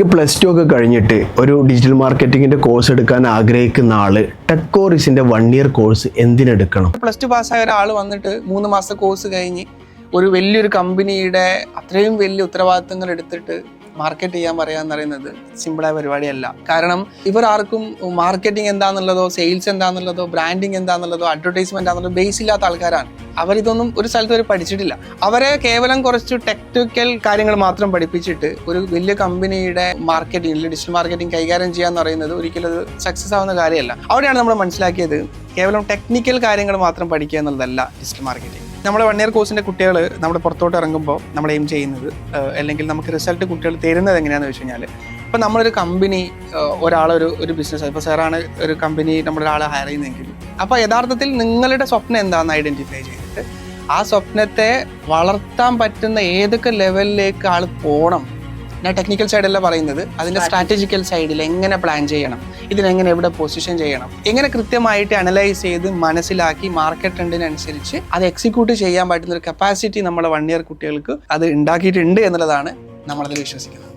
+2 ഒക്കെ കഴിഞ്ഞിട്ട് ഒരു ഡിജിറ്റൽ മാർക്കറ്റിങ്ങിന്റെ കോഴ്സ് എടുക്കാൻ ആഗ്രഹിക്കുന്ന ആള് ടെക്കോറിസിന്റെ 1 ഇയർ കോഴ്സ് എന്തിനെടുക്കണം? +2 പാസ്സായ ഒരാൾ വന്നിട്ട് 3 മാസത്തെ കോഴ്സ് കഴിഞ്ഞ് ഒരു വലിയൊരു കമ്പനിയുടെ അത്രയും വലിയ ഉത്തരവാദിത്തങ്ങൾ എടുത്തിട്ട് മാർക്കറ്റ് ചെയ്യാൻ പറയാന്ന് പറയുന്നത് സിമ്പിളായ പരിപാടിയല്ല. കാരണം ഇവർ ആർക്കും മാർക്കറ്റിംഗ് എന്താണെന്നുള്ളതോ സെയിൽസ് എന്താണെന്നുള്ളതോ ബ്രാൻഡിങ് എന്താണെന്നുള്ളതോ അഡ്വർടൈസ്മെന്റ് എന്താണെന്നുള്ളതോ ബേസ് ഇല്ലാത്ത ആൾക്കാരാണ്. അവരിതൊന്നും ഒരു സ്ഥലത്ത് അവർ പഠിച്ചിട്ടില്ല. അവരെ കേവലം കുറച്ച് ടെക്നിക്കൽ കാര്യങ്ങൾ മാത്രം പഠിപ്പിച്ചിട്ട് ഒരു വലിയ കമ്പനിയുടെ മാർക്കറ്റിംഗ് ഡിജിറ്റൽ മാർക്കറ്റിംഗ് കൈകാര്യം ചെയ്യാന്ന് പറയുന്നത് ഒരിക്കലും അത് സക്സസ് ആവുന്ന കാര്യമല്ല. അവിടെയാണ് നമ്മൾ മനസ്സിലാക്കിയത് കേവലം ടെക്നിക്കൽ കാര്യങ്ങൾ മാത്രം പഠിക്കുക എന്നുള്ളതല്ല ഡിജിറ്റൽ മാർക്കറ്റിംഗ്. നമ്മുടെ 1 ഇയർ കോഴ്സിന്റെ കുട്ടികൾ നമ്മുടെ പുറത്തോട്ട് ഇറങ്ങുമ്പോൾ നമ്മൾ എയിം ചെയ്യുന്നത് അല്ലെങ്കിൽ നമുക്ക് റിസൾട്ട് കുട്ടികൾ തരുന്നത് എങ്ങനെയാണെന്ന് വെച്ച് കഴിഞ്ഞാൽ, ഇപ്പം നമ്മളൊരു കമ്പനി ഒരു ബിസിനസ്, ഇപ്പോൾ സാറാണ് ഒരു കമ്പനി നമ്മളൊരാളെ ഹയർ ചെയ്യുന്നതെങ്കിൽ, അപ്പോൾ യഥാർത്ഥത്തിൽ നിങ്ങളുടെ സ്വപ്നം എന്താണെന്ന് ഐഡന്റിഫൈ ചെയ്തിട്ട് ആ സ്വപ്നത്തെ വളർത്താൻ പറ്റുന്ന ഏതൊക്കെ ലെവലിലേക്ക് ആൾ പോകണം. ഞാൻ ടെക്നിക്കൽ സൈഡല്ല പറയുന്നത്, അതിൻ്റെ സ്ട്രാറ്റജിക്കൽ സൈഡിൽ എങ്ങനെ പ്ലാൻ ചെയ്യണം, ഇതിനെങ്ങനെ എവിടെ പൊസിഷൻ ചെയ്യണം, എങ്ങനെ കൃത്യമായിട്ട് അനലൈസ് ചെയ്ത് മനസ്സിലാക്കി മാർക്കറ്റ് ട്രെൻഡിനനുസരിച്ച് അത് എക്സിക്യൂട്ട് ചെയ്യാൻ പറ്റുന്ന ഒരു കപ്പാസിറ്റി നമ്മുടെ 1 ഇയർ കുട്ടികൾക്ക് അത് ഉണ്ടാക്കിയിട്ടുണ്ട് എന്നുള്ളതാണ് നമ്മളതിൽ വിശ്വസിക്കുന്നത്.